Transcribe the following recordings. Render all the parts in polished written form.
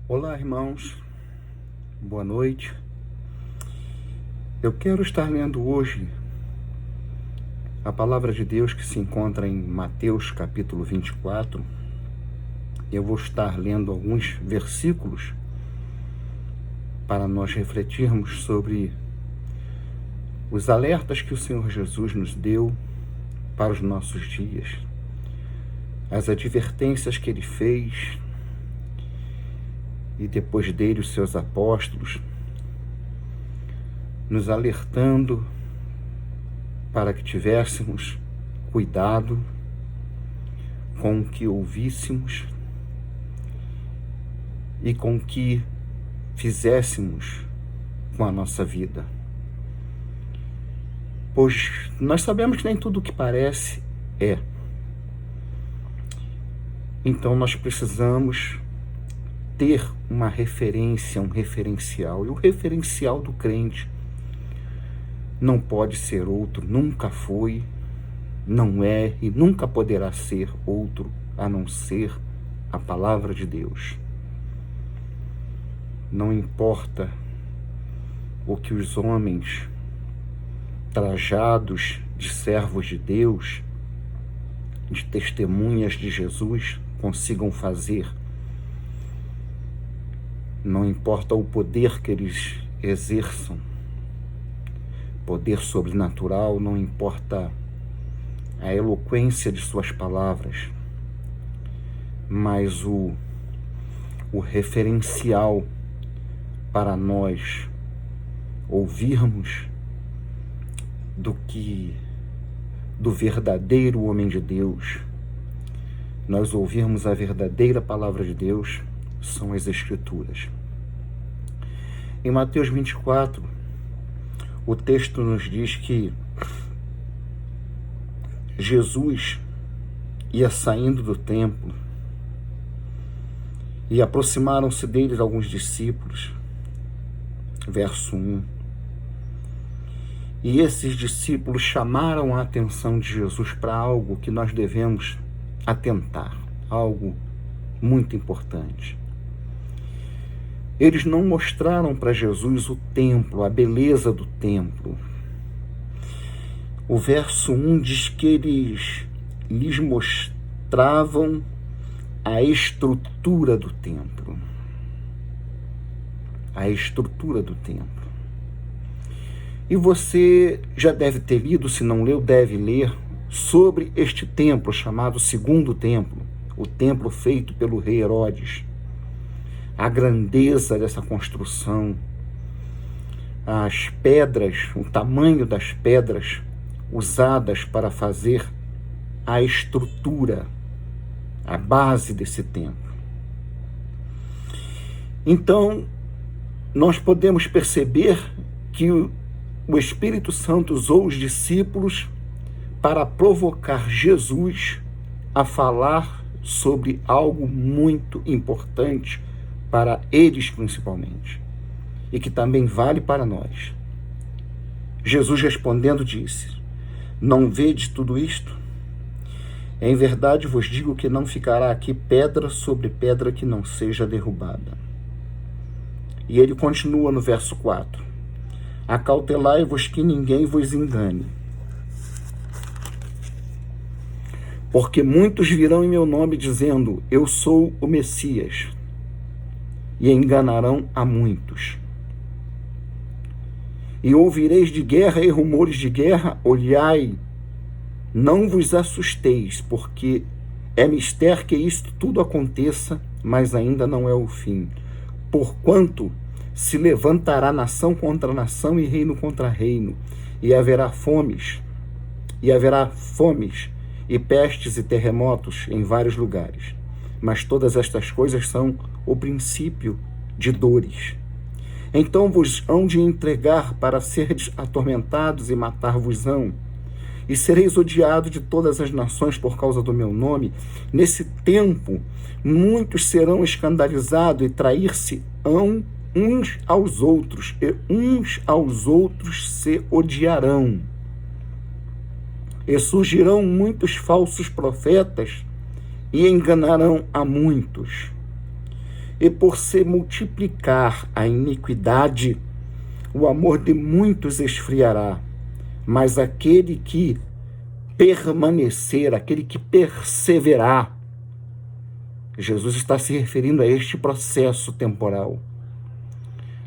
Olá, irmãos, boa noite. Eu quero estar lendo hoje a palavra de Deus que se encontra em Mateus capítulo 24. Eu vou estar lendo alguns versículos para nós refletirmos sobre os alertas que o Senhor Jesus nos deu para os nossos dias, as advertências que Ele fez, e depois dele os seus apóstolos, nos alertando para que tivéssemos cuidado com o que ouvíssemos e com o que fizéssemos com a nossa vida. Pois nós sabemos que nem tudo o que parece é. Então nós precisamos ter uma referência, um referencial. E o referencial do crente não pode ser outro, nunca foi, não é e nunca poderá ser outro a não ser a palavra de Deus. Não importa o que os homens trajados de servos de Deus, de testemunhas de Jesus, consigam fazer. Não importa o poder que eles exerçam, poder sobrenatural, não importa a eloquência de suas palavras, mas o referencial para nós ouvirmos do verdadeiro homem de Deus, nós ouvirmos a verdadeira palavra de Deus, são as Escrituras. Em Mateus 24, o texto nos diz que Jesus ia saindo do templo e aproximaram-se deles alguns discípulos. Verso 1. E esses discípulos chamaram a atenção de Jesus para algo que nós devemos atentar, algo muito importante. Eles não mostraram para Jesus o templo, a beleza do templo. O verso 1 diz que eles lhes mostravam a estrutura do templo. A estrutura do templo. E você já deve ter lido, se não leu, deve ler, sobre este templo chamado Segundo Templo, o templo feito pelo rei Herodes. A grandeza dessa construção, as pedras, o tamanho das pedras usadas para fazer a estrutura, a base desse templo. Então, nós podemos perceber que o Espírito Santo usou os discípulos para provocar Jesus a falar sobre algo muito importante para eles principalmente, e que também vale para nós. Jesus respondendo disse: não vedes tudo isto? Em verdade vos digo que não ficará aqui pedra sobre pedra que não seja derrubada. E ele continua no verso 4. Acautelai-vos que ninguém vos engane. Porque muitos virão em meu nome dizendo, eu sou o Messias, e enganarão a muitos. E ouvireis de guerra e rumores de guerra, olhai, não vos assusteis, porque é mister que isto tudo aconteça, mas ainda não é o fim. Porquanto se levantará nação contra nação e reino contra reino, e haverá fomes e pestes e terremotos em vários lugares. Mas todas estas coisas são o princípio de dores. Então vos hão de entregar para serdes atormentados e matar-vos-ão, e sereis odiados de todas as nações por causa do meu nome. Nesse tempo, muitos serão escandalizados e trair-se-ão uns aos outros, e uns aos outros se odiarão. E surgirão muitos falsos profetas e enganarão a muitos. e por se multiplicar a iniquidade, o amor de muitos esfriará, mas aquele que permanecer, aquele que perseverar, Jesus está se referindo a este processo temporal,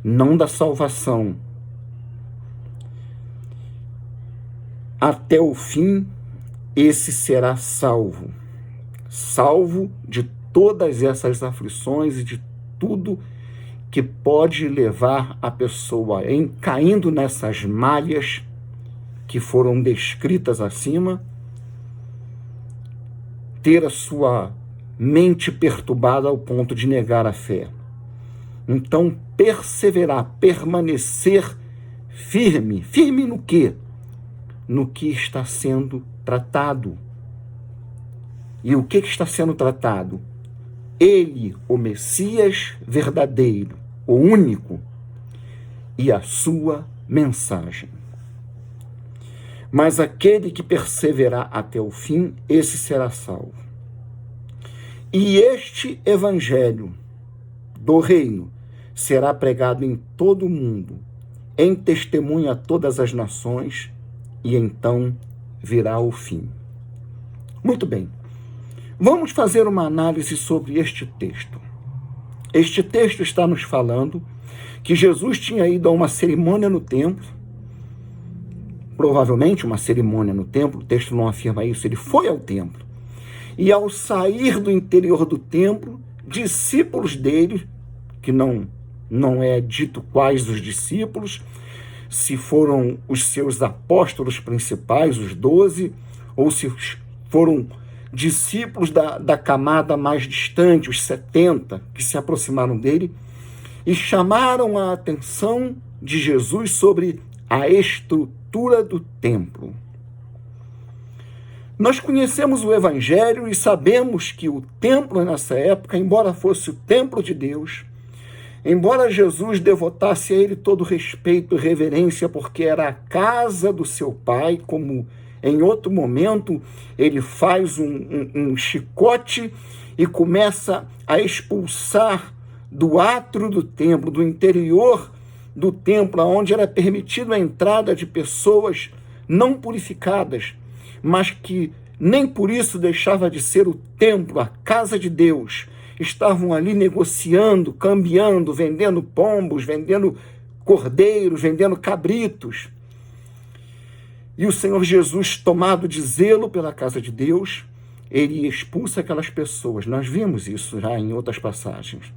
não da salvação, até o fim, esse será salvo, salvo de todas essas aflições e de tudo que pode levar a pessoa caindo nessas malhas que foram descritas acima, ter a sua mente perturbada ao ponto de negar a fé. Então, perseverar, permanecer firme. Firme no quê? No que está sendo tratado. E o que está sendo tratado? Ele, o Messias verdadeiro, o único, e a sua mensagem. Mas aquele que perseverar até o fim, esse será salvo. E este evangelho do reino será pregado em todo o mundo, em testemunho a todas as nações, e então virá o fim. Muito bem. Vamos fazer uma análise sobre este texto. Este texto está nos falando que Jesus tinha ido a uma cerimônia no templo, provavelmente uma cerimônia no templo, o texto não afirma isso, ele foi ao templo. E ao sair do interior do templo, discípulos dele, que não é dito quais os discípulos, se foram os seus apóstolos principais, os 12, ou se foram discípulos da camada mais distante, os 70, que se aproximaram dele, e chamaram a atenção de Jesus sobre a estrutura do templo. Nós conhecemos o Evangelho e sabemos que o templo nessa época, embora fosse o templo de Deus, embora Jesus devotasse a ele todo respeito e reverência, porque era a casa do seu Pai, como em outro momento ele faz um chicote e começa a expulsar do átrio do templo, do interior do templo, onde era permitida a entrada de pessoas não purificadas, mas que nem por isso deixava de ser o templo, a casa de Deus. Estavam ali negociando, cambiando, vendendo pombos, vendendo cordeiros, vendendo cabritos. E o Senhor Jesus, tomado de zelo pela casa de Deus, ele expulsa aquelas pessoas. Nós vimos isso já em outras passagens.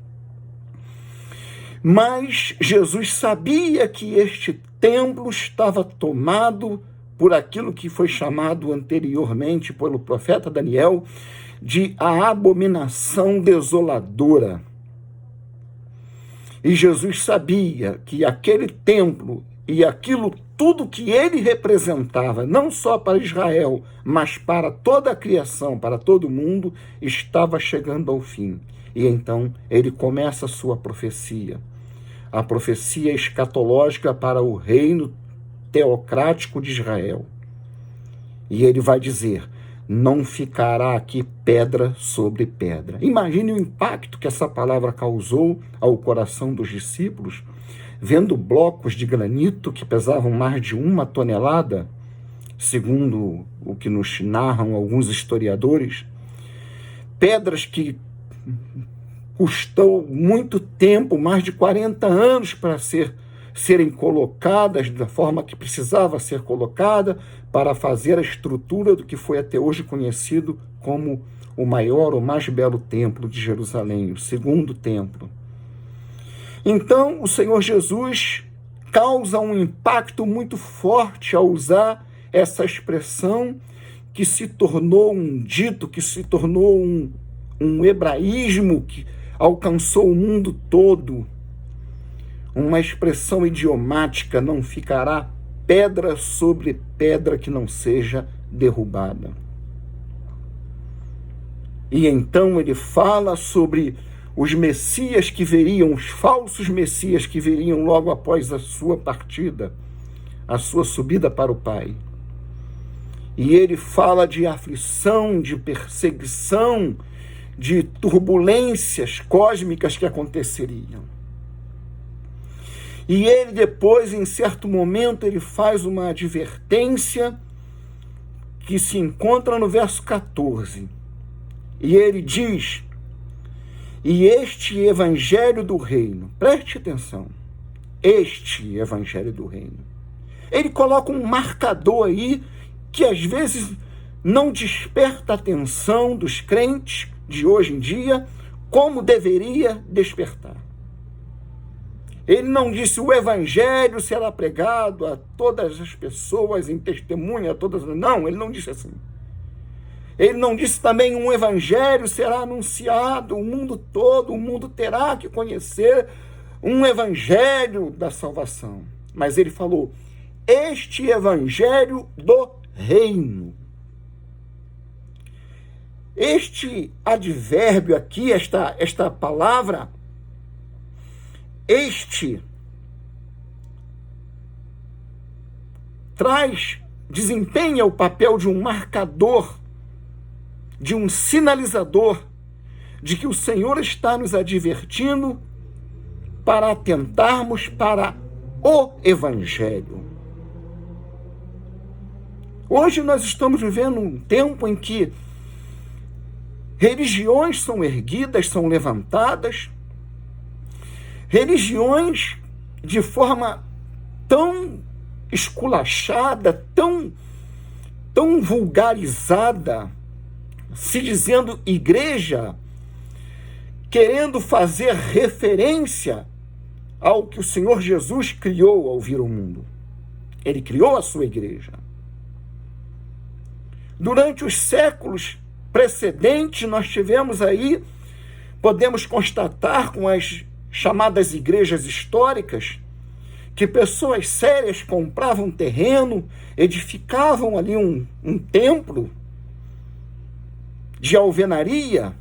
Mas Jesus sabia que este templo estava tomado por aquilo que foi chamado anteriormente pelo profeta Daniel de a abominação desoladora. E Jesus sabia que aquele templo e aquilo tudo que ele representava, não só para Israel, mas para toda a criação, para todo mundo, estava chegando ao fim. E então ele começa a sua profecia, a profecia escatológica para o reino teocrático de Israel. E ele vai dizer: não ficará aqui pedra sobre pedra. Imagine o impacto que essa palavra causou ao coração dos discípulos, vendo blocos de granito que pesavam mais de 1 tonelada, segundo o que nos narram alguns historiadores, pedras que custou muito tempo, mais de 40 anos, para serem colocadas da forma que precisava ser colocada, para fazer a estrutura do que foi até hoje conhecido como o maior, o mais belo templo de Jerusalém, o segundo templo. Então, o Senhor Jesus causa um impacto muito forte ao usar essa expressão que se tornou um dito, que se tornou um hebraísmo que alcançou o mundo todo. Uma expressão idiomática: não ficará pedra sobre pedra que não seja derrubada. E então ele fala sobre os messias que veriam, os falsos messias que veriam logo após a sua partida, a sua subida para o Pai. E ele fala de aflição, de perseguição, de turbulências cósmicas que aconteceriam. E ele depois, em certo momento, ele faz uma advertência que se encontra no verso 14. E ele diz: e este evangelho do reino, preste atenção, este evangelho do reino. Ele coloca um marcador aí que às vezes não desperta a atenção dos crentes de hoje em dia como deveria despertar. Ele não disse o evangelho será pregado a todas as pessoas em testemunha, a todas. Não, ele não disse assim. Ele não disse também um evangelho será anunciado, o mundo todo, o mundo terá que conhecer um evangelho da salvação. Mas ele falou, este evangelho do reino. Este advérbio aqui, esta palavra, desempenha o papel de um marcador, de um sinalizador, de que o Senhor está nos advertindo para atentarmos para o Evangelho. Hoje nós estamos vivendo um tempo em que religiões são erguidas, são levantadas, religiões de forma tão esculachada, tão vulgarizada, se dizendo igreja, querendo fazer referência ao que o Senhor Jesus criou ao vir ao mundo. Ele criou a sua igreja. Durante os séculos precedentes, nós tivemos aí, podemos constatar com as chamadas igrejas históricas, que pessoas sérias compravam terreno, edificavam ali um templo de alvenaria,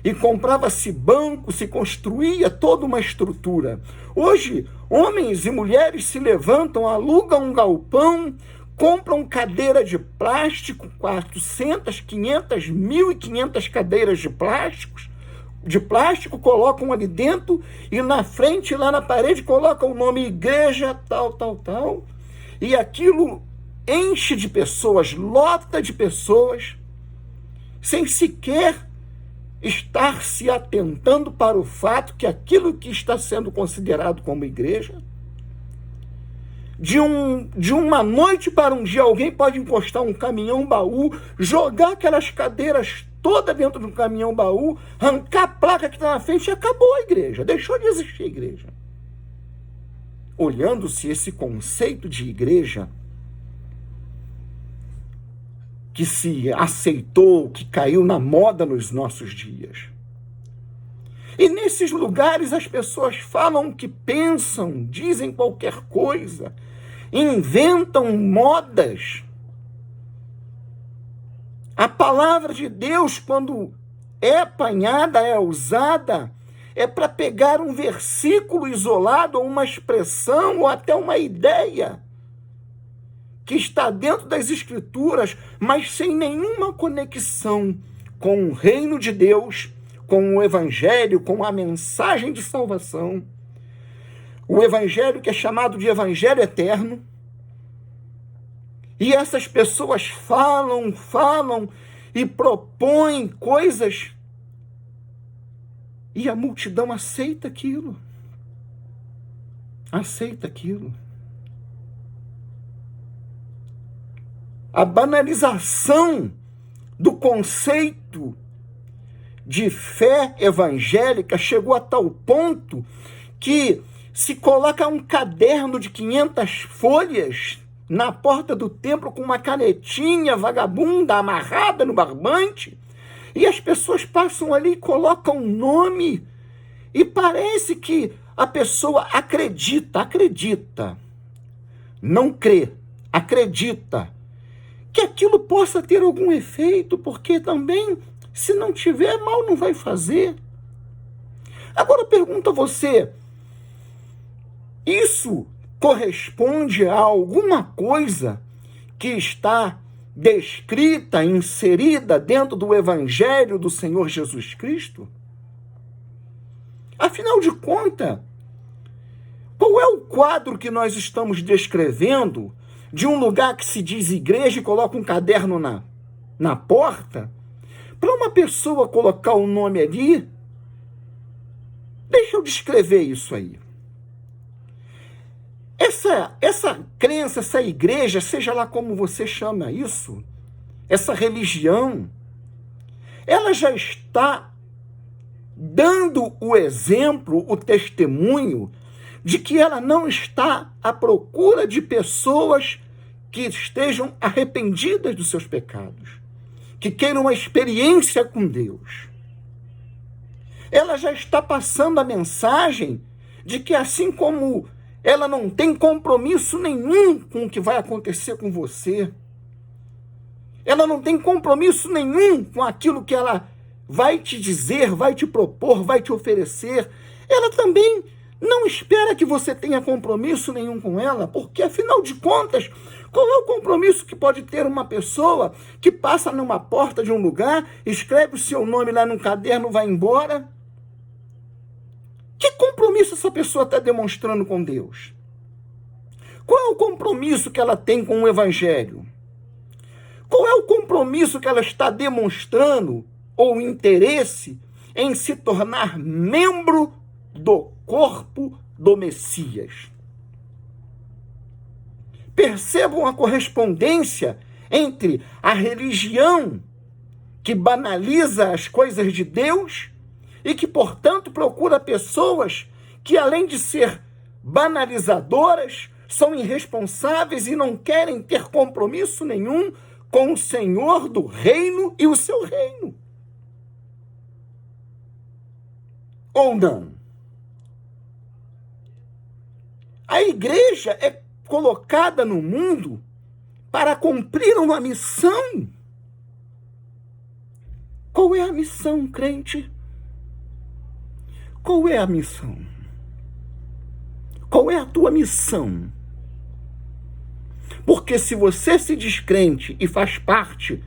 e comprava-se banco, se construía toda uma estrutura. Hoje, homens e mulheres se levantam, alugam um galpão, compram cadeira de plástico, 400, 500, 1.500 cadeiras de plástico, colocam ali dentro e na frente, lá na parede, colocam o nome igreja, tal, e aquilo enche de pessoas, lota de pessoas, sem sequer estar se atentando para o fato que aquilo que está sendo considerado como igreja, de uma noite para um dia, alguém pode encostar um caminhão-baú, jogar aquelas cadeiras todas dentro do caminhão-baú, arrancar a placa que está na frente e acabou a igreja, deixou de existir a igreja. Olhando-se esse conceito de igreja, que se aceitou, que caiu na moda nos nossos dias. E nesses lugares as pessoas falam o que pensam, dizem qualquer coisa, inventam modas. A palavra de Deus, quando é apanhada, é usada, é para pegar um versículo isolado, ou uma expressão, ou até uma ideia que está dentro das Escrituras, mas sem nenhuma conexão com o reino de Deus, com o Evangelho, com a mensagem de salvação. O Evangelho que é chamado de Evangelho eterno. E essas pessoas falam e propõem coisas, e a multidão aceita aquilo. Aceita aquilo. A banalização do conceito de fé evangélica chegou a tal ponto que se coloca um caderno de 500 folhas na porta do templo com uma canetinha vagabunda amarrada no barbante, e as pessoas passam ali e colocam um nome, e parece que a pessoa acredita, não crê, acredita, que aquilo possa ter algum efeito, porque também, se não tiver, mal não vai fazer. Agora eu pergunto a você, isso corresponde a alguma coisa que está descrita, inserida dentro do Evangelho do Senhor Jesus Cristo? Afinal de contas, qual é o quadro que nós estamos descrevendo de um lugar que se diz igreja e coloca um caderno na porta? Para uma pessoa colocar o nome ali, deixa eu descrever isso aí. Essa crença, essa igreja, seja lá como você chama isso, essa religião, ela já está dando o exemplo, o testemunho de que ela não está à procura de pessoas que estejam arrependidas dos seus pecados, que queiram uma experiência com Deus. Ela já está passando a mensagem de que, assim como ela não tem compromisso nenhum com o que vai acontecer com você, ela não tem compromisso nenhum com aquilo que ela vai te dizer, vai te propor, vai te oferecer, ela também não espera que você tenha compromisso nenhum com ela, porque, afinal de contas, qual é o compromisso que pode ter uma pessoa que passa numa porta de um lugar, escreve o seu nome lá num caderno, vai embora? Que compromisso essa pessoa está demonstrando com Deus? Qual é o compromisso que ela tem com o Evangelho? Qual é o compromisso que ela está demonstrando, ou interesse, em se tornar membro do corpo do Messias? Percebam a correspondência entre a religião que banaliza as coisas de Deus e que, portanto, procura pessoas que, além de ser banalizadoras, são irresponsáveis e não querem ter compromisso nenhum com o Senhor do reino e o seu reino. Ou não? A igreja é colocada no mundo para cumprir uma missão. Qual é a missão, crente? Qual é a missão? Qual é a tua missão? Porque se você se diz crente e faz parte,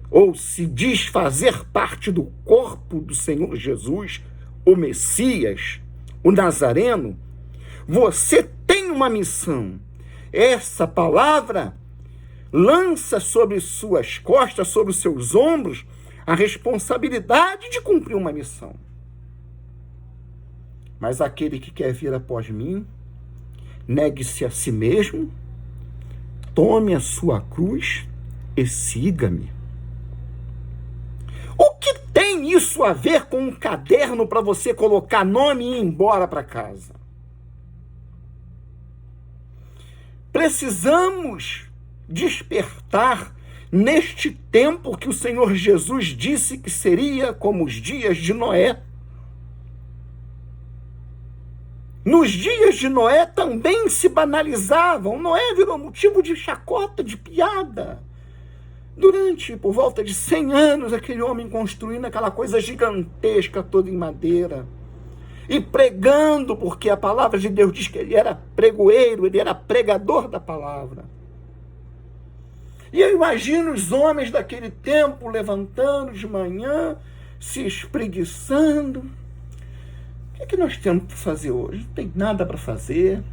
ou se diz fazer parte do corpo do Senhor Jesus, o Messias, o Nazareno, você tem uma missão. Essa palavra lança sobre suas costas, sobre os seus ombros, a responsabilidade de cumprir uma missão. Mas aquele que quer vir após mim, negue-se a si mesmo, tome a sua cruz e siga-me. O que tem isso a ver com um caderno para você colocar nome e ir embora para casa? Precisamos despertar neste tempo que o Senhor Jesus disse que seria como os dias de Noé. Nos dias de Noé também se banalizavam. Noé virou motivo de chacota, de piada. Por volta de 100 anos, aquele homem construindo aquela coisa gigantesca, toda em madeira. E pregando, porque a palavra de Deus diz que ele era pregoeiro, ele era pregador da palavra. E eu imagino os homens daquele tempo levantando de manhã, se espreguiçando. O que nós temos para fazer hoje? Não tem nada para fazer.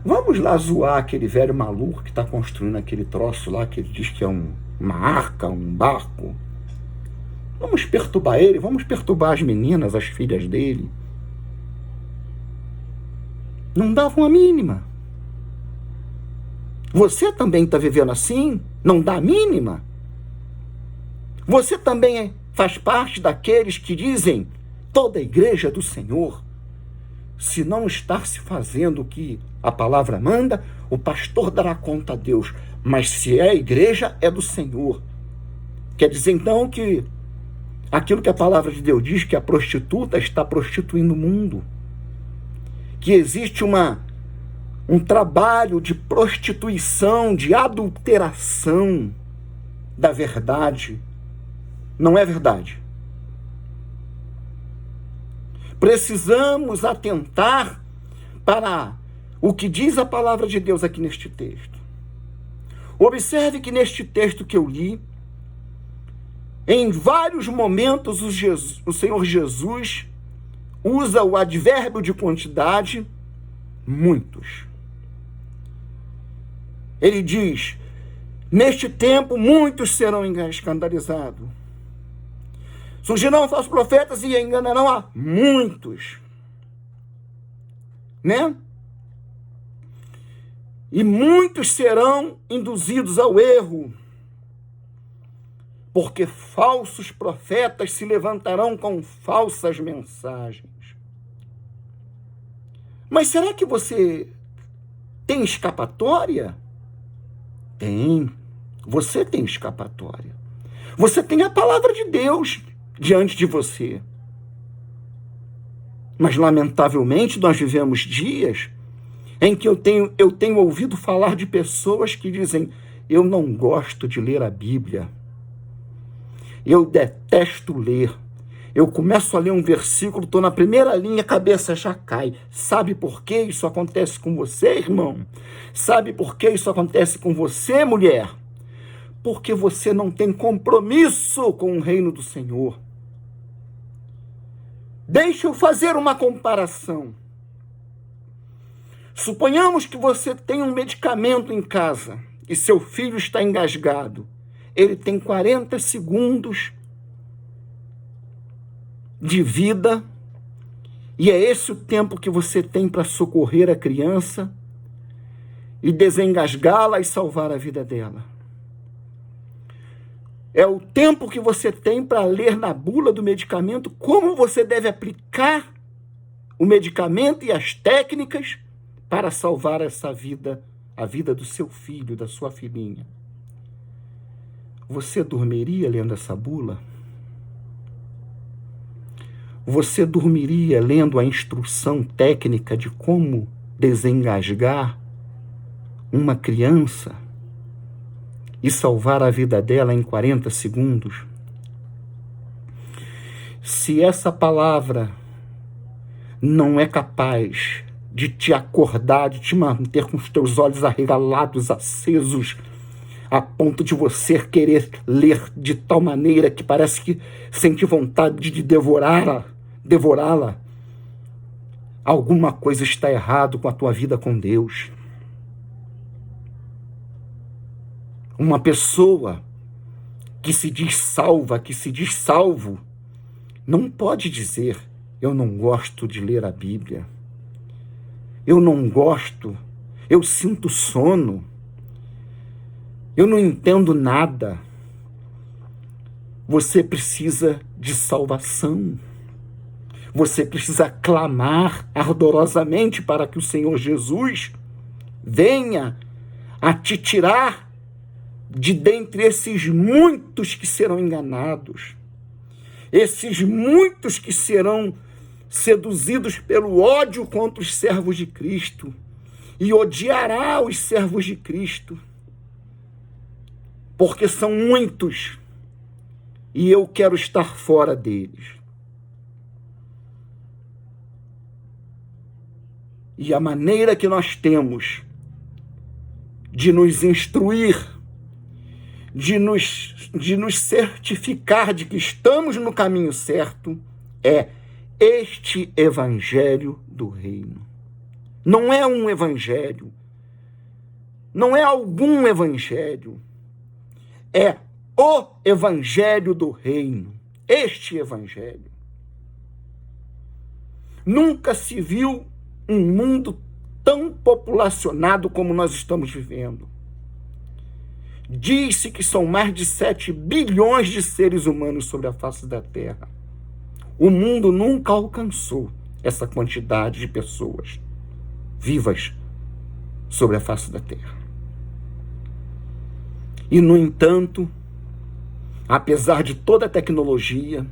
Vamos lá zoar aquele velho maluco que está construindo aquele troço lá, que ele diz que é uma arca, um barco. Vamos perturbar ele, vamos perturbar as meninas, as filhas dele. Não davam a mínima. Você também está vivendo assim? Não dá a mínima? Você também faz parte daqueles que dizem: toda a igreja é do Senhor. Se não estar se fazendo o que a palavra manda, o pastor dará conta a Deus. Mas se é a igreja, é do Senhor. Quer dizer, então, que aquilo que a palavra de Deus diz, que a prostituta está prostituindo o mundo. Que existe um trabalho de prostituição, de adulteração da verdade. Não é verdade. Precisamos atentar para o que diz a palavra de Deus aqui neste texto. Observe que neste texto que eu li, em vários momentos o Senhor Jesus usa o advérbio de quantidade, muitos. Ele diz: neste tempo muitos serão escandalizados. Surgirão falsos profetas e enganarão a muitos. Né? E muitos serão induzidos ao erro, porque falsos profetas se levantarão com falsas mensagens. Mas será que você tem escapatória? Tem. Você tem escapatória. Você tem a palavra de Deus diante de você. Mas, lamentavelmente, nós vivemos dias em que eu tenho ouvido falar de pessoas que dizem: eu não gosto de ler a Bíblia. Eu detesto ler. Eu começo a ler um versículo, estou na primeira linha, a cabeça já cai. Sabe por que isso acontece com você, irmão? Sabe por que isso acontece com você, mulher? Porque você não tem compromisso com o reino do Senhor. Deixa eu fazer uma comparação. Suponhamos que você tem um medicamento em casa e seu filho está engasgado. Ele tem 40 segundos de vida e é esse o tempo que você tem para socorrer a criança e desengasgá-la e salvar a vida dela. É o tempo que você tem para ler na bula do medicamento como você deve aplicar o medicamento e as técnicas para salvar essa vida, a vida do seu filho, da sua filhinha. Você dormiria lendo essa bula? Você dormiria lendo a instrução técnica de como desengasgar uma criança e salvar a vida dela em 40 segundos? Se essa palavra não é capaz de te acordar, de te manter com os teus olhos arregalados, acesos, a ponto de você querer ler de tal maneira que parece que sente vontade de devorá-la, alguma coisa está errado com a tua vida com Deus. Uma pessoa que se diz salva, que se diz salvo, não pode dizer: eu não gosto de ler a Bíblia, eu não gosto, eu sinto sono, eu não entendo nada. Você precisa de salvação. Você precisa clamar ardorosamente para que o Senhor Jesus venha a te tirar de dentre esses muitos que serão enganados, esses muitos que serão seduzidos pelo ódio contra os servos de Cristo e odiará os servos de Cristo, porque são muitos e eu quero estar fora deles. E a maneira que nós temos de nos instruir, de nos certificar de que estamos no caminho certo, é este evangelho do reino. Não é um evangelho, não é algum evangelho, é o evangelho do reino, este evangelho. Nunca se viu um mundo tão populacionado como nós estamos vivendo. Diz-se que são mais de 7 bilhões de seres humanos sobre a face da Terra. O mundo nunca alcançou essa quantidade de pessoas vivas sobre a face da Terra. E, no entanto, apesar de toda a tecnologia,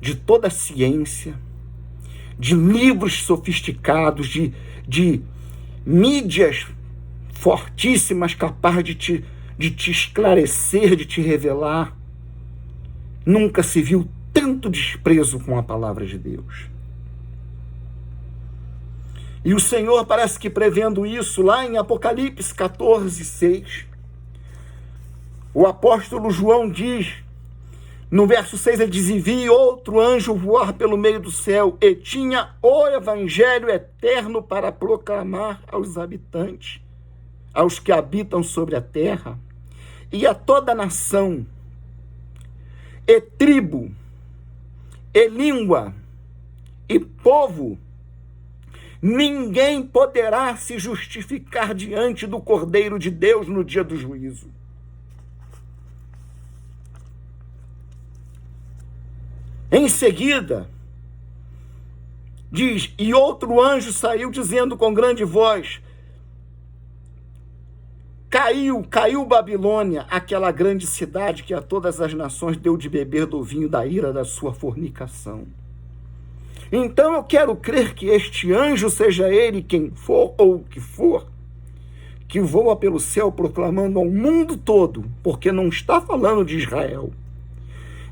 de toda a ciência, de livros sofisticados, de mídias fortíssimas capazes de te esclarecer, de te revelar, nunca se viu tanto desprezo com a palavra de Deus. E o Senhor parece que prevendo isso lá em Apocalipse 14:6, O apóstolo João diz, no verso 6, ele diz: e vi outro anjo voar pelo meio do céu, e tinha o evangelho eterno para proclamar aos habitantes, aos que habitam sobre a terra, e a toda nação, e tribo, e língua, e povo. Ninguém poderá se justificar diante do Cordeiro de Deus no dia do juízo. Em seguida, diz: e outro anjo saiu dizendo com grande voz: caiu Babilônia, aquela grande cidade que a todas as nações deu de beber do vinho da ira da sua fornicação. Então eu quero crer que este anjo, seja ele quem for ou o que for, que voa pelo céu proclamando ao mundo todo, porque não está falando de Israel.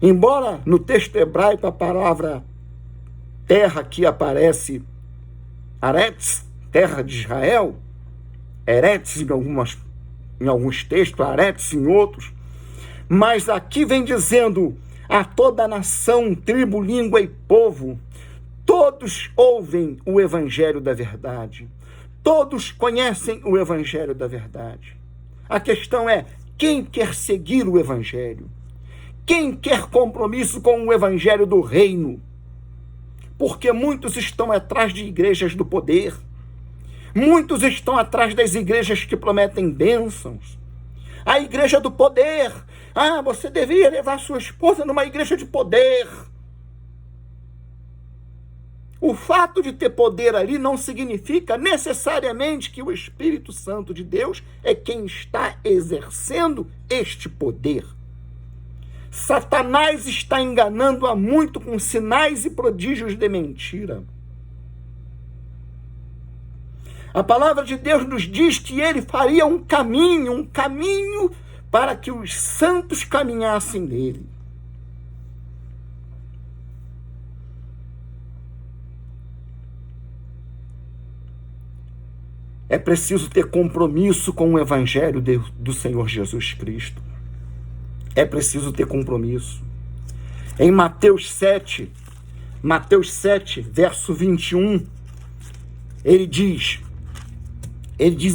Embora no texto hebraico a palavra terra que aparece, Aretz, terra de Israel, Eretz em alguns textos, Aretz em outros, mas aqui vem dizendo a toda nação, tribo, língua e povo. Todos ouvem o evangelho da verdade. Todos conhecem o evangelho da verdade. A questão é: quem quer seguir o evangelho? Quem quer compromisso com o evangelho do reino? Porque muitos estão atrás de igrejas do poder. Muitos estão atrás das igrejas que prometem bênçãos. A igreja do poder. Ah, você devia levar sua esposa numa igreja de poder. O fato de ter poder ali não significa necessariamente que o Espírito Santo de Deus é quem está exercendo este poder. Satanás está enganando a muito com sinais e prodígios de mentira. A palavra de Deus nos diz que ele faria um caminho para que os santos caminhassem nele. É preciso ter compromisso com o evangelho do Senhor Jesus Cristo. É preciso ter compromisso. Em Mateus 7, verso 21, ele diz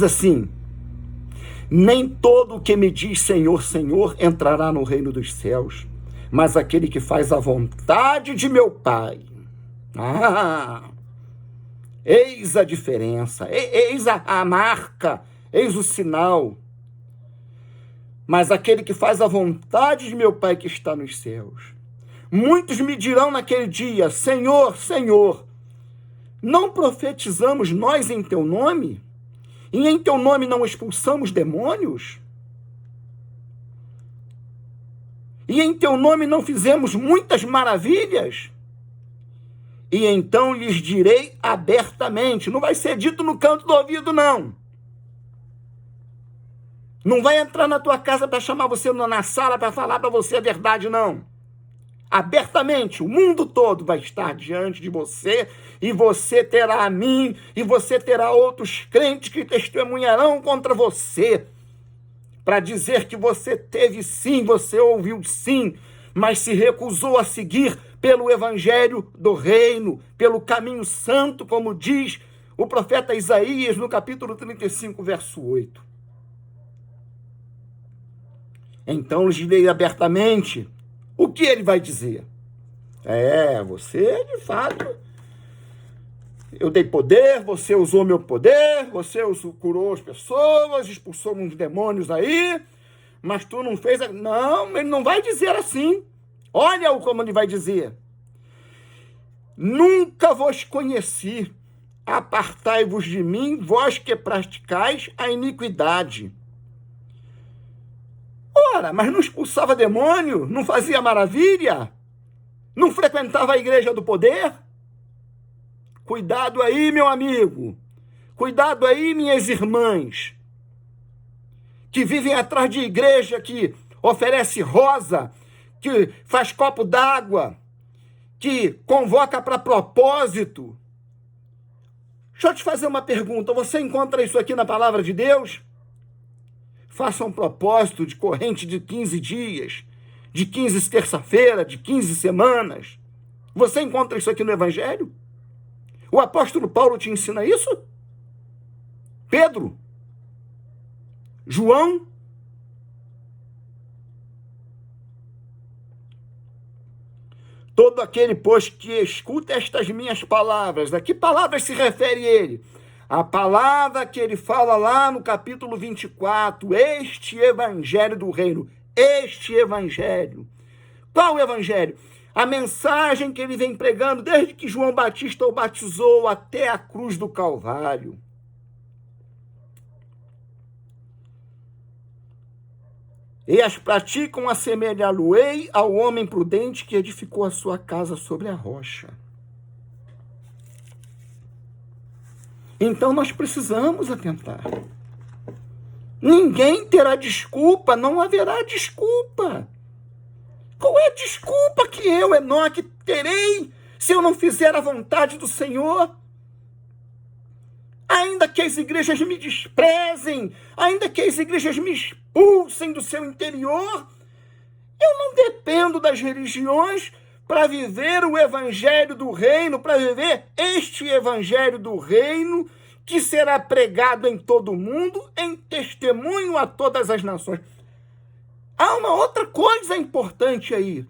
assim: nem todo o que me diz Senhor, Senhor entrará no reino dos céus, mas aquele que faz a vontade de meu Pai. Eis a diferença, eis a marca, eis o sinal. Mas aquele que faz a vontade de meu Pai que está nos céus. Muitos me dirão naquele dia: Senhor, Senhor, não profetizamos nós em teu nome? E em teu nome não expulsamos demônios? E em teu nome não fizemos muitas maravilhas? E então lhes direi abertamente. Não vai ser dito no canto do ouvido, não. Não vai entrar na tua casa para chamar você na sala para falar para você a verdade, não. Abertamente, o mundo todo vai estar diante de você, e você terá a mim, e você terá outros crentes que testemunharão contra você, para dizer que você teve sim, você ouviu sim, mas se recusou a seguir pelo evangelho do reino, pelo caminho santo, como diz o profeta Isaías no capítulo 35, verso 8. Então lhes direi abertamente o que ele vai dizer. Você de fato, eu dei poder, você usou meu poder, você curou as pessoas, expulsou uns demônios aí, mas tu não fez... Não, ele não vai dizer assim. Olha como ele vai dizer: nunca vos conheci, apartai-vos de mim, vós que praticais a iniquidade. Ora, mas não expulsava demônio? Não fazia maravilha? Não frequentava a igreja do poder? Cuidado aí, meu amigo. Cuidado aí, minhas irmãs, que vivem atrás de igreja que oferece rosa, que faz copo d'água, que convoca para propósito. Deixa eu te fazer uma pergunta. Você encontra isso aqui na palavra de Deus? faça um propósito de corrente de 15 dias, de 15 terça-feira, de 15 semanas. Você encontra isso aqui no Evangelho? O apóstolo Paulo te ensina isso? Pedro? João? Todo aquele, pois, que escuta estas minhas palavras. A que palavras se refere ele? A palavra que ele fala lá no capítulo 24, este evangelho do reino, este evangelho. Qual evangelho? A mensagem que ele vem pregando desde que João Batista o batizou até a cruz do Calvário. E as praticam assemelhá-lo-ei ao homem prudente que edificou a sua casa sobre a rocha. Então nós precisamos atentar. Ninguém terá desculpa, não haverá desculpa. Qual é a desculpa que eu, Enoque, terei se eu não fizer a vontade do Senhor? Ainda que as igrejas me desprezem, ainda que as igrejas me expulsem do seu interior, eu não dependo das religiões para viver o evangelho do reino, para viver este evangelho do reino que será pregado em todo o mundo, em testemunho a todas as nações. Há uma outra coisa importante aí.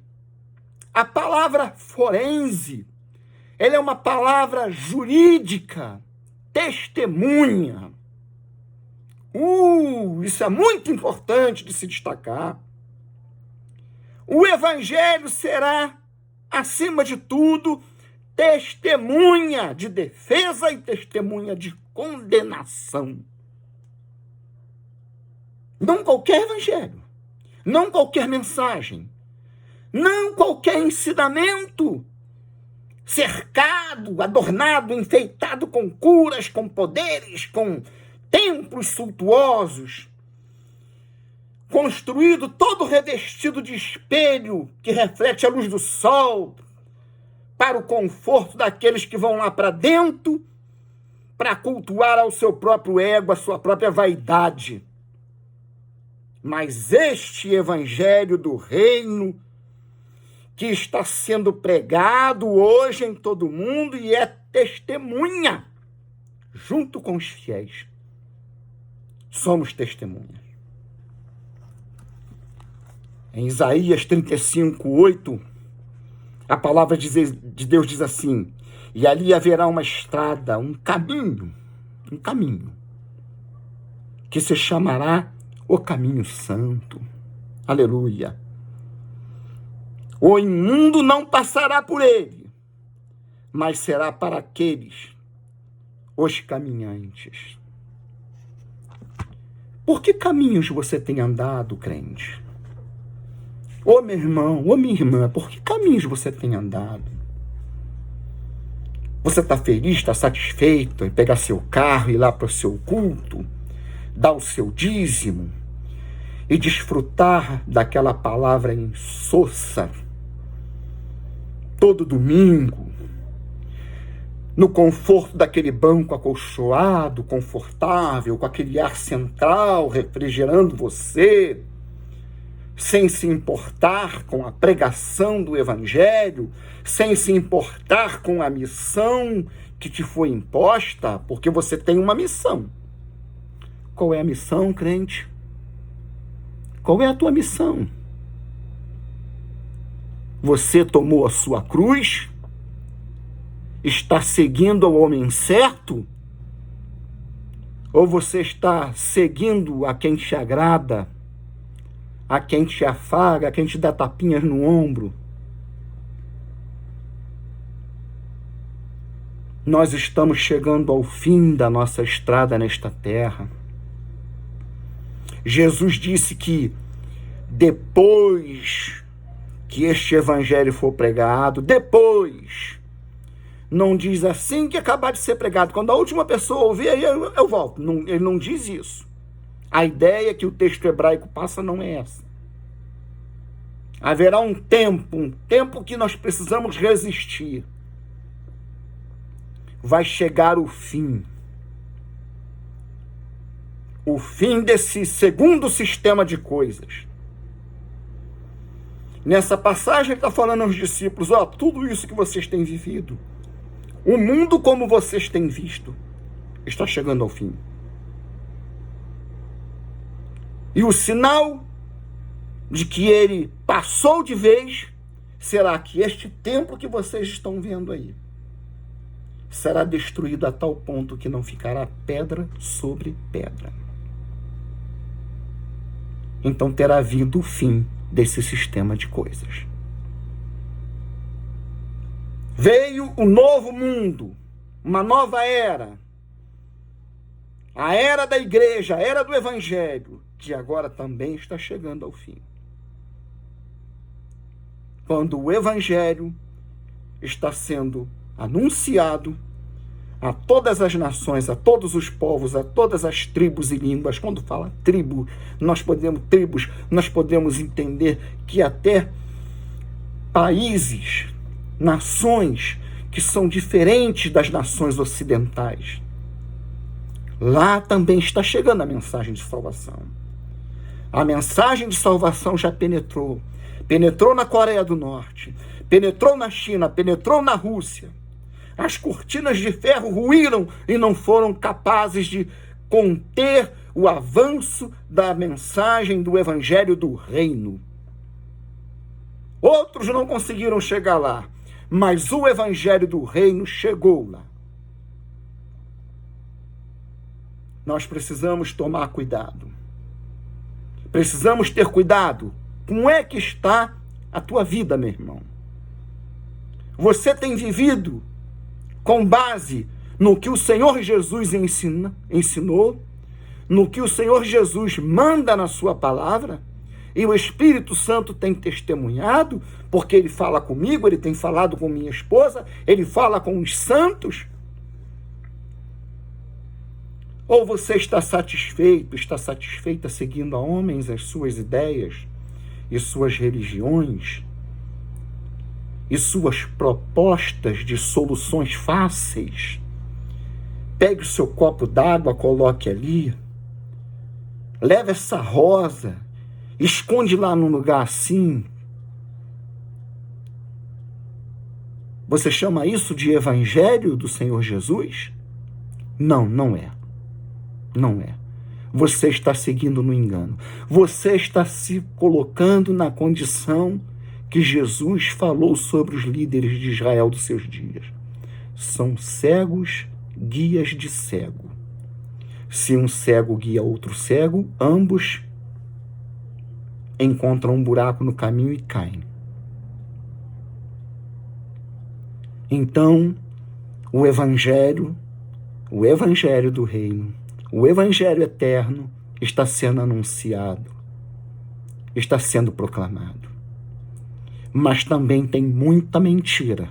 A palavra forense, ela é uma palavra jurídica, testemunha. Isso é muito importante de se destacar. O evangelho será, acima de tudo, testemunha de defesa e testemunha de condenação. Não qualquer evangelho, não qualquer mensagem, não qualquer ensinamento cercado, adornado, enfeitado com curas, com poderes, com templos suntuosos, construído todo revestido de espelho que reflete a luz do sol, para o conforto daqueles que vão lá para dentro, para cultuar ao seu próprio ego, a sua própria vaidade. Mas este evangelho do reino, que está sendo pregado hoje em todo o mundo e é testemunha, junto com os fiéis. Somos testemunhas. Em Isaías 35:8, a palavra de Deus diz assim: e ali haverá uma estrada, um caminho, que se chamará o caminho santo. Aleluia. O imundo não passará por ele, mas será para aqueles, os caminhantes. Por que caminhos você tem andado, crente? Ô meu irmão, ô minha irmã, por que caminhos você tem andado? Você está feliz, está satisfeito em pegar seu carro e ir lá para o seu culto, dar o seu dízimo e desfrutar daquela palavra insossa todo domingo, no conforto daquele banco acolchoado, confortável, com aquele ar central refrigerando você, sem se importar com a pregação do evangelho, sem se importar com a missão que te foi imposta, porque você tem uma missão. Qual é a missão, crente? Qual é a tua missão? Você tomou a sua cruz? Está seguindo ao homem certo? Ou você está seguindo a quem te agrada, a quem te afaga, a quem te dá tapinhas no ombro? Nós estamos chegando ao fim da nossa estrada nesta terra. Jesus disse que depois que este evangelho for pregado, depois, não diz assim que acabar de ser pregado, quando a última pessoa ouvir, aí eu volto. Não, ele não diz isso. A ideia que o texto hebraico passa não é essa. Haverá um tempo que nós precisamos resistir. Vai chegar o fim. o fim desse segundo sistema de coisas. Nessa passagem ele está falando aos discípulos, tudo isso que vocês têm vivido, o mundo como vocês têm visto, está chegando ao fim. E o sinal de que ele passou de vez será que este templo que vocês estão vendo aí será destruído a tal ponto que não ficará pedra sobre pedra. Então terá vindo o fim desse sistema de coisas. Veio o novo mundo, uma nova era, a era da igreja, a era do evangelho, que agora também está chegando ao fim. Quando o evangelho está sendo anunciado a todas as nações, a todos os povos, a todas as tribos e línguas. Quando fala tribo, nós podemos entender que até países, nações que são diferentes das nações ocidentais, lá também está chegando a mensagem de salvação. A mensagem de salvação já penetrou na Coreia do Norte, penetrou na China, penetrou na Rússia. As cortinas de ferro ruíram e não foram capazes de conter o avanço da mensagem do evangelho do reino. Outros não conseguiram chegar lá, mas o evangelho do reino chegou lá. Nós precisamos tomar cuidado. Precisamos ter cuidado. Como é que está a tua vida, meu irmão? Você tem vivido com base no que o Senhor Jesus ensinou, no que o Senhor Jesus manda na sua palavra, e o Espírito Santo tem testemunhado, porque ele fala comigo, ele tem falado com minha esposa, ele fala com os santos? Ou você está satisfeita seguindo a homens as suas ideias e suas religiões e suas propostas de soluções fáceis? Pegue o seu copo d'água, coloque ali, leve essa rosa, esconde lá num lugar assim. Você chama isso de evangelho do Senhor Jesus? Não, não é. Não é. Você está seguindo no engano. Você está se colocando na condição que Jesus falou sobre os líderes de Israel dos seus dias. São cegos, guias de cego. Se um cego guia outro cego, ambos encontram um buraco no caminho e caem. Então, o evangelho do reino, o evangelho eterno está sendo anunciado, está sendo proclamado. Mas também tem muita mentira.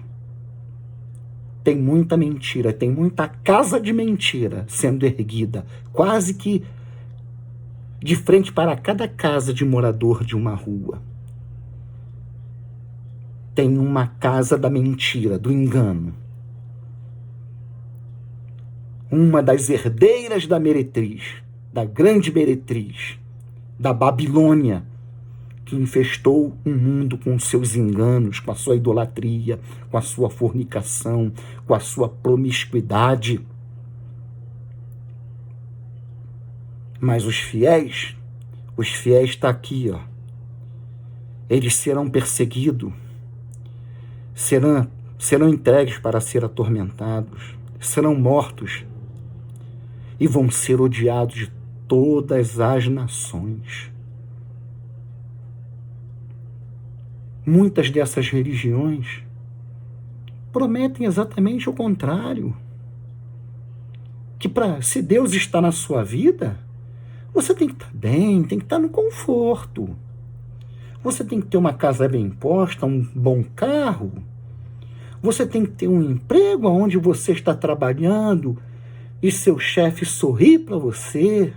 Tem muita casa de mentira sendo erguida, quase que de frente para cada casa de morador de uma rua. Tem uma casa da mentira, do engano. Uma das herdeiras da meretriz, da grande meretriz, da Babilônia, que infestou o mundo com seus enganos, com a sua idolatria, com a sua fornicação, com a sua promiscuidade. Mas os fiéis estão aqui, ó. Eles serão perseguidos, serão entregues para ser atormentados, serão mortos e vão ser odiados de todas as nações. Muitas dessas religiões prometem exatamente o contrário. Que se Deus está na sua vida, você tem que estar bem, tem que estar no conforto. Você tem que ter uma casa bem posta, um bom carro. Você tem que ter um emprego onde você está trabalhando e seu chefe sorri para você.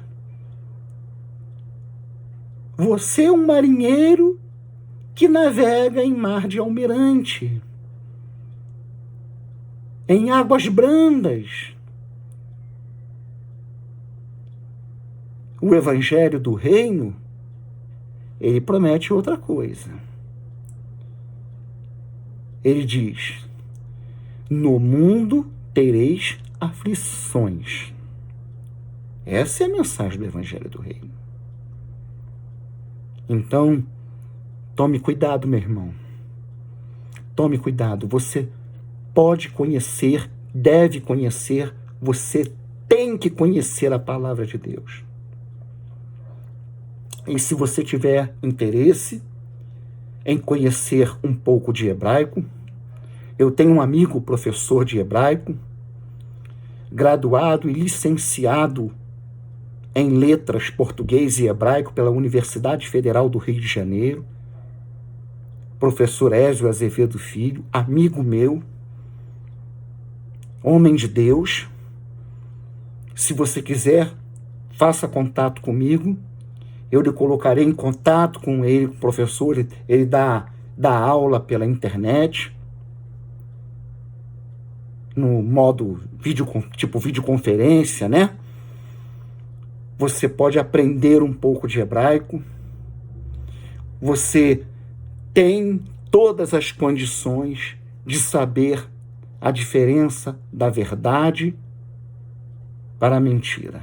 Você é um marinheiro que navega em mar de almirante, em águas brandas. o evangelho do reino, ele promete outra coisa. Ele diz: no mundo tereis aflições. Essa é a mensagem do evangelho do reino. Então, tome cuidado, meu irmão. Tome cuidado. Você pode conhecer, deve conhecer, você tem que conhecer a palavra de Deus. E se você tiver interesse em conhecer um pouco de hebraico, eu tenho um amigo professor de hebraico, graduado e licenciado em letras português e hebraico pela Universidade Federal do Rio de Janeiro, professor Ézio Azevedo Filho, amigo meu, homem de Deus. Se você quiser, faça contato comigo, eu lhe colocarei em contato com ele, o professor. Ele dá aula pela internet, no modo videoconferência, né? Você pode aprender um pouco de hebraico. Você tem todas as condições de saber a diferença da verdade para a mentira.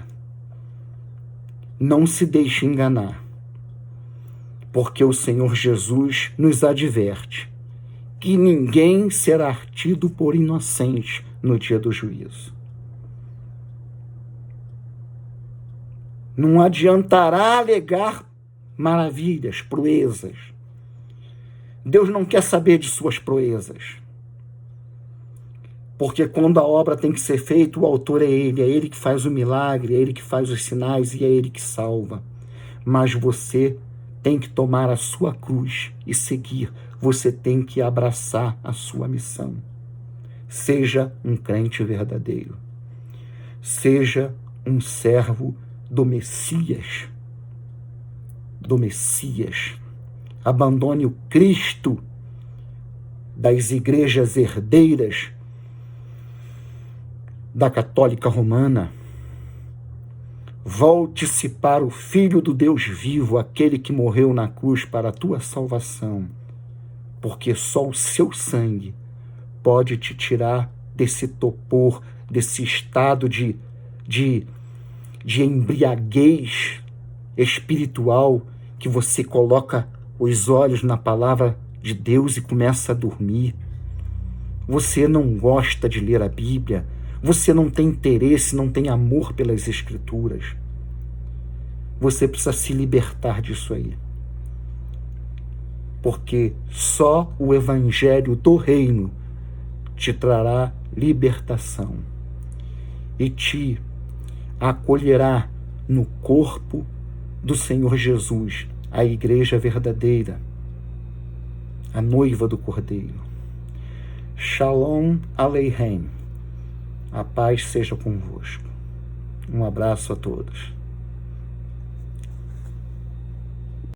Não se deixe enganar, porque o Senhor Jesus nos adverte que ninguém será tido por inocente no dia do juízo. Não adiantará alegar maravilhas, proezas. Deus não quer saber de suas proezas. Porque quando a obra tem que ser feita, o autor é ele que faz o milagre, é ele que faz os sinais e é ele que salva. Mas você tem que tomar a sua cruz e seguir. Você tem que abraçar a sua missão. Seja um crente verdadeiro. Seja um servo do Messias. Do Messias. Abandone o Cristo das igrejas herdeiras da Católica Romana. Volte-se para o Filho do Deus vivo, aquele que morreu na cruz para a tua salvação, porque só o seu sangue pode te tirar desse torpor, desse estado de embriaguez espiritual, que você coloca os olhos na palavra de Deus e começa a dormir. Você não gosta de ler a Bíblia, você não tem interesse, não tem amor pelas Escrituras. Você precisa se libertar disso aí. Porque só o Evangelho do Reino te trará libertação e te acolherá no corpo do Senhor Jesus, a igreja verdadeira, a noiva do Cordeiro. Shalom Aleichem. A paz seja convosco. Um abraço a todos.